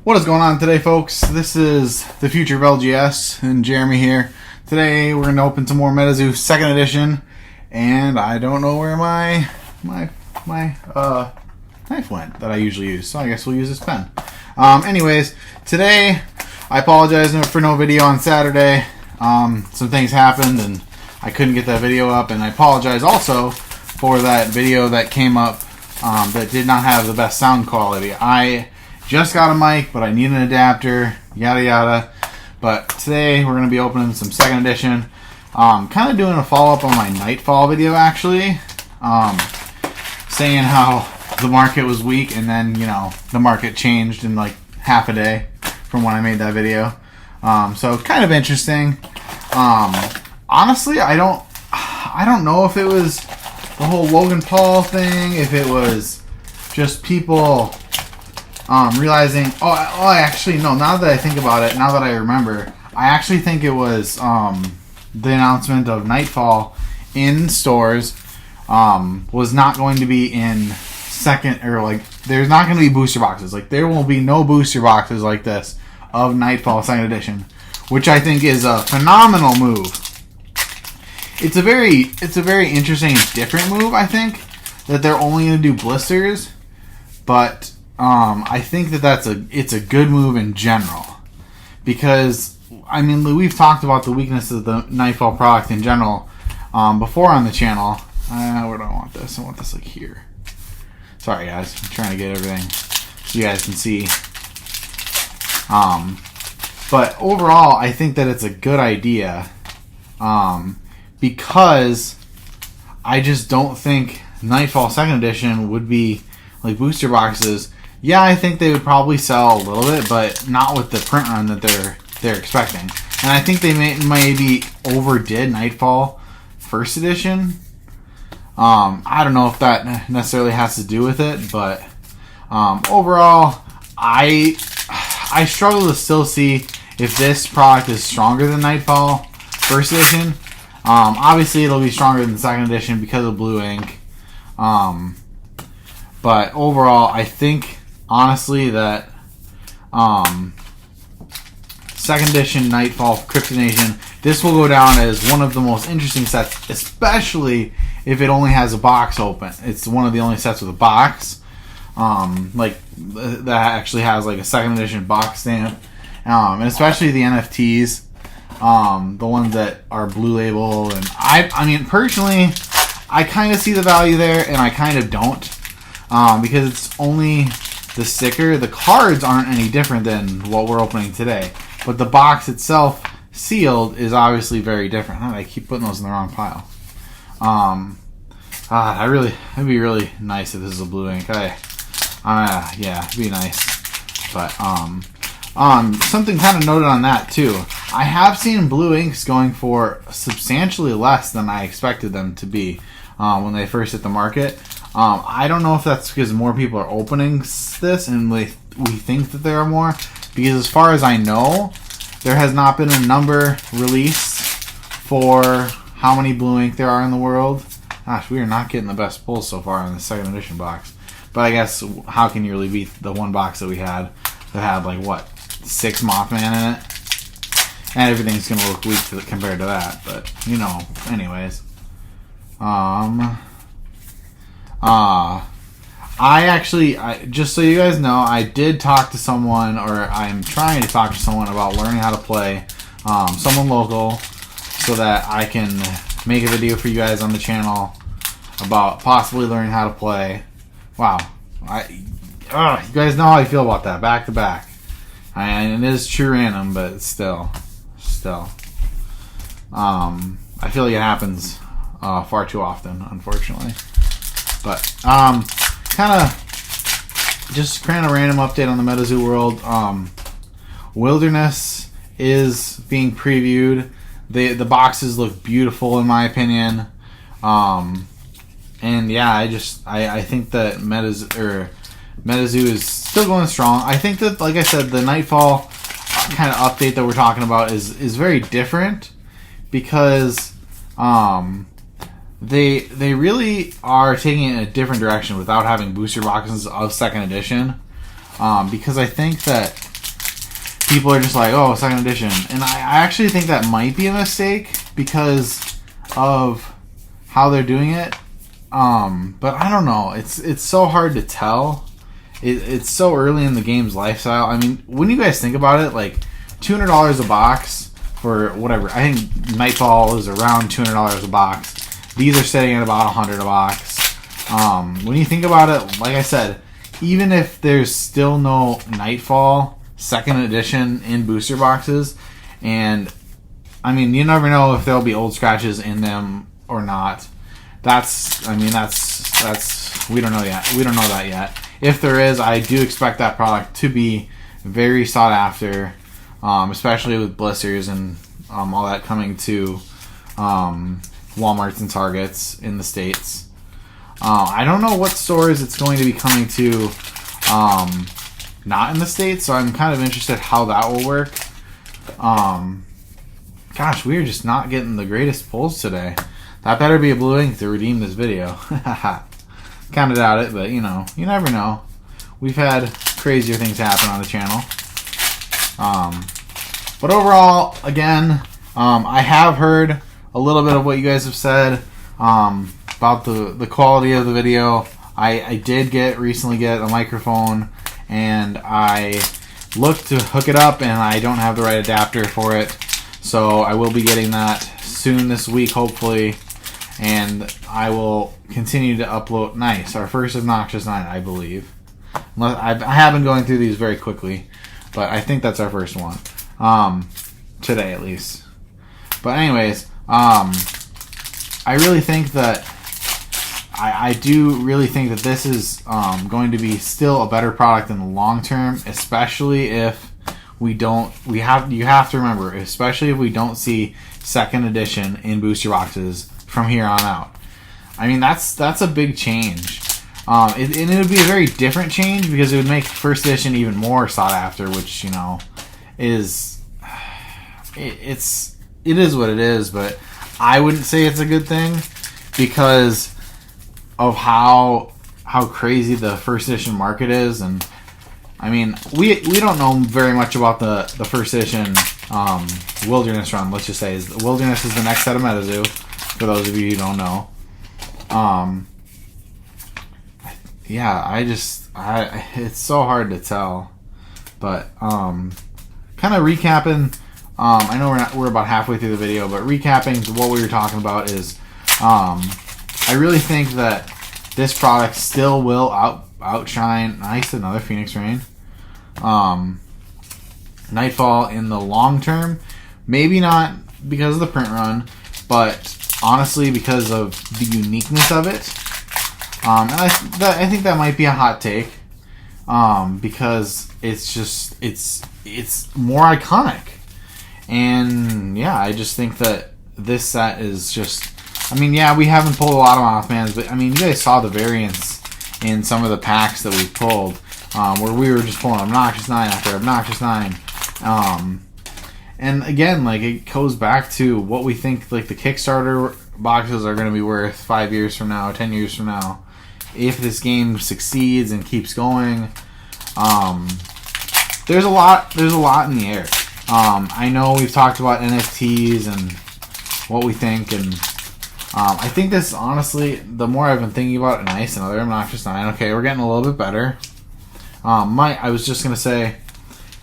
What is going on today, folks? This is the future of LGS and Jeremy here. Today we're going to open some more MetaZoo 2nd edition, and I don't know where my knife went that I usually use, so I guess we'll use this pen. Anyways, today I apologize for no video on Saturday. Some things happened and I couldn't get that video up, and I apologize also for that video that came up that did not have the best sound quality. I just got a mic, but I need an adapter, yada yada. But today we're going to be opening some 2nd edition. Kind of doing a follow-up on my Nightfall video, actually. Saying how the market was weak, and then, you know, the market changed in like half a day from when I made that video. So kind of interesting. Honestly, I don't know if it was the whole Logan Paul thing, if it was just people realizing, actually, no, now that I think about it, now that I remember, I actually think it was the announcement of Nightfall in stores was not going to be in second, or like, there's not going to be booster boxes. Like, there will be no booster boxes like this of Nightfall 2nd edition, which I think is a phenomenal move. It's a very interesting and different move, I think, that they're only going to do blisters, but I think that it's a good move in general, because I mean, we've talked about the weaknesses of the Nightfall product in general before on the channel. Where do I want this? I want this like here. Sorry guys, I'm trying to get everything so you guys can see. But overall, I think that it's a good idea because I just don't think Nightfall 2nd edition would be like booster boxes. Yeah, I think they would probably sell a little bit, but not with the print run that they're expecting. And I think they maybe overdid Nightfall 1st edition. I don't know if that necessarily has to do with it, but overall, I struggle to still see if this product is stronger than Nightfall 1st edition. Obviously, it'll be stronger than 2nd edition because of blue ink. But overall, I think, honestly, that 2nd edition Nightfall Crypto Nation, this will go down as one of the most interesting sets, especially if it only has a box open. It's one of the only sets with a box, like that actually has like a 2nd edition box stamp, and especially the NFTs, the ones that are blue label. And I mean, personally, I kind of see the value there, and I kind of don't, because it's only the sticker. The cards aren't any different than what we're opening today, but the box itself, sealed, is obviously very different. I keep putting those in the wrong pile. It'd be really nice if this is a blue ink. Yeah, it'd be nice. But something kind of noted on that too. I have seen blue inks going for substantially less than I expected them to be when they first hit the market. I don't know if that's because more people are opening this and we think that there are more, because as far as I know, there has not been a number released for how many blue ink there are in the world. Gosh, we are not getting the best pulls so far in the 2nd edition box. But I guess, how can you really beat the one box that we had that had like, what, 6 Mothman in it? And everything's going to look weak compared to that. But, you know, anyways. Just so you guys know, I did talk to someone, or I'm trying to talk to someone about learning how to play, someone local, so that I can make a video for you guys on the channel about possibly learning how to play. Wow. You guys know how I feel about that, back to back. And it is true random, but still. I feel like it happens far too often, unfortunately. But kind of random update on the MetaZoo world. Wilderness is being previewed. The boxes look beautiful in my opinion. And yeah, I think that MetaZoo is still going strong. I think that, like I said, the Nightfall kind of update that we're talking about is very different, because they really are taking it in a different direction without having booster boxes of 2nd edition. Because I think that people are just like, oh, second edition. And I actually think that might be a mistake because of how they're doing it. But I don't know. It's so hard to tell. It's so early in the game's lifestyle. I mean, when you guys think about it, like $200 a box for whatever. I think Nightfall is around $200 a box. These are sitting at about $100 a box. When you think about it, like I said, even if there's still no Nightfall second edition in booster boxes, and I mean, you never know if there'll be old scratches in them or not. That's we don't know yet. We don't know that yet. If there is, I do expect that product to be very sought after, especially with blisters and all that coming to Walmarts and Targets in the States. I don't know what stores it's going to be coming to not in the States, so I'm kind of interested how that will work. Gosh, we are just not getting the greatest pulls today. That better be a blue ink to redeem this video. Kind of doubt it, but you know, you never know. We've had crazier things happen on the channel. But overall, again, I have heard a little bit of what you guys have said about the quality of the video. I did recently get a microphone, and I looked to hook it up, and I don't have the right adapter for it. So I will be getting that soon this week, hopefully. And I will continue to upload. Nice, our first Obnoxious 9, I believe. I have been going through these very quickly, but I think that's our first one. Today, at least. But anyways, I really think that I do really think that this is going to be still a better product in the long term, especially if you have to remember, especially if we don't see second edition in booster boxes from here on out. I mean, that's a big change. And it would be a very different change because it would make first edition even more sought after, which, you know, it is what it is, but I wouldn't say it's a good thing because of how crazy the first edition market is. And I mean, we don't know very much about the first edition Wilderness run. Let's just say Wilderness is the next set of MetaZoo, for those of you who don't know. Yeah, it's so hard to tell. But kind of recapping, I know we're about halfway through the video, but recapping what we were talking about is I really think that this product still will outshine. Nice, another Phoenix Rain. Nightfall in the long term. Maybe not because of the print run, but honestly because of the uniqueness of it. And I think that might be a hot take, because it's more iconic. And yeah, I just think that this set is just, I mean, yeah, we haven't pulled a lot of Mothmans, but I mean, you guys saw the variance in some of the packs that we pulled, where we were just pulling Obnoxious 9 after Obnoxious 9. And again, like, it goes back to what we think, like, the Kickstarter boxes are going to be worth 5 years from now, 10 years from now. If this game succeeds and keeps going, there's a lot in the air. I know we've talked about NFTs and what we think, and I think this, honestly, the more I've been thinking about it, nice, another Obnoxious 9. Okay, we're getting a little bit better. I was just gonna say,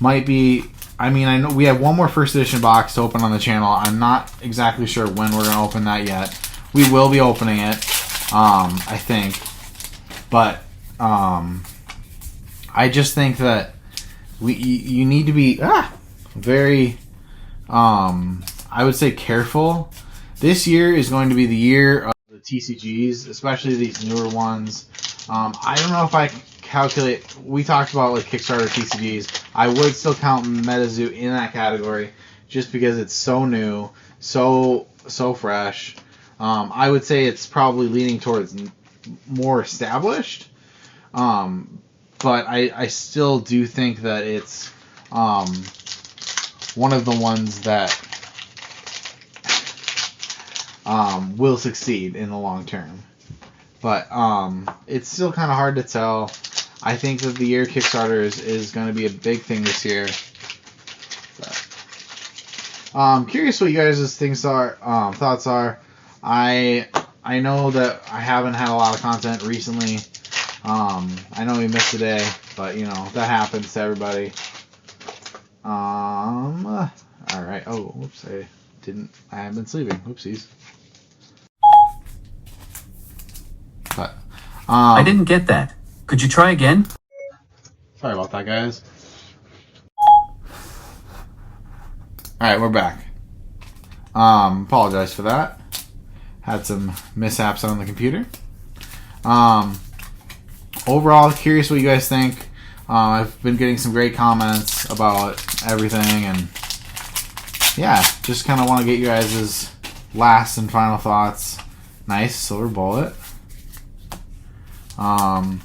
might be. I mean, I know we have one more first edition box to open on the channel. I'm not exactly sure when we're gonna open that yet. We will be opening it, I think, but I just think that you need to be very, I would say, careful. This year is going to be the year of the TCGs, especially these newer ones. I don't know if I calculate. We talked about like Kickstarter TCGs. I would still count MetaZoo in that category, just because it's so new, so fresh. I would say it's probably leaning towards more established, but I still do think that it's one of the ones that will succeed in the long term. But it's still kind of hard to tell. I think that the year Kickstarter is going to be a big thing this year. Curious what you guys' thoughts are. I know that I haven't had a lot of content recently. I know we missed a day, but you know that happens to everybody. All right. Oh, whoops! I haven't been sleeping. Whoopsies. But I didn't get that. Could you try again? Sorry about that, guys. Alright, we're back. Apologize for that. Had some mishaps on the computer. Overall, curious what you guys think. I've been getting some great comments about everything, and yeah, just kind of want to get you guys' last and final thoughts. Nice silver bullet. On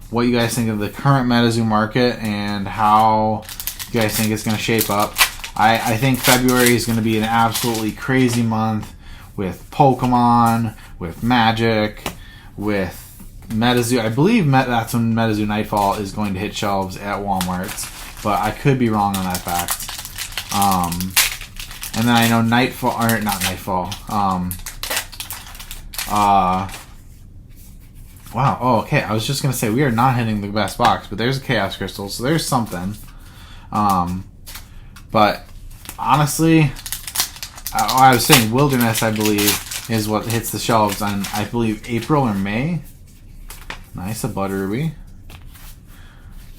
what you guys think of the current MetaZoo market and how you guys think it's going to shape up. I think February is going to be an absolutely crazy month with Pokemon, with Magic, with MetaZoo. I believe that's when MetaZoo Nightfall is going to hit shelves at Walmart's, but I could be wrong on that fact. And then I know wow. Oh, okay. I was just going to say, we are not hitting the best box, but there's a Chaos Crystal, so there's something. But honestly, I was saying Wilderness, I believe, is what hits the shelves on, I believe, April or May. Nice, a Butter Ruby.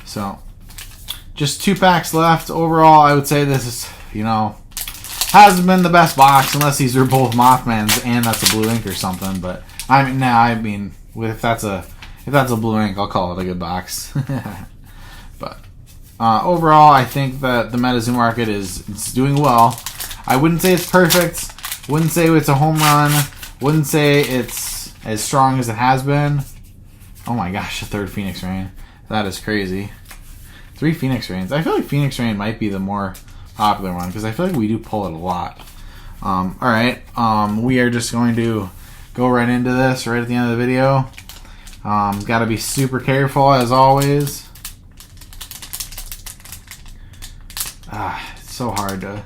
So, just 2 packs left. Overall, I would say this is, hasn't been the best box, unless these are both Mothmans and that's a blue ink or something. But, if that's a blue ink, I'll call it a good box. But overall, I think that the MetaZoo market is doing well. I wouldn't say it's perfect. Wouldn't say it's a home run. Wouldn't say it's as strong as it has been. Oh my gosh, a 3rd Phoenix Rain. That is crazy. 3 Phoenix Rains. I feel like Phoenix Rain might be the more popular one because I feel like we do pull it a lot. Alright, we are just going to go right into this right at the end of the video. Got to be super careful as always. It's so hard to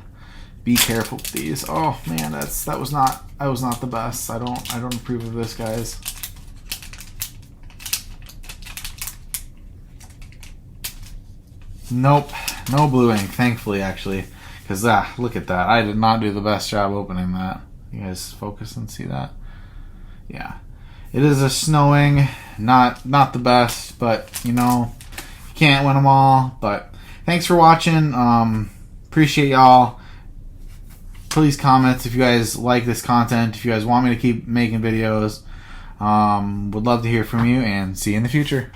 be careful with these. Oh man, that was not the best. I don't approve of this, guys. Nope, no blue ink, thankfully, actually, because look at that. I did not do the best job opening that. You guys focus and see that? Yeah, it is a snowing, not the best, but you can't win them all. But thanks for watching. Appreciate y'all. Please comment if you guys like this content. If you guys want me to keep making videos, would love to hear from you, and see you in the future.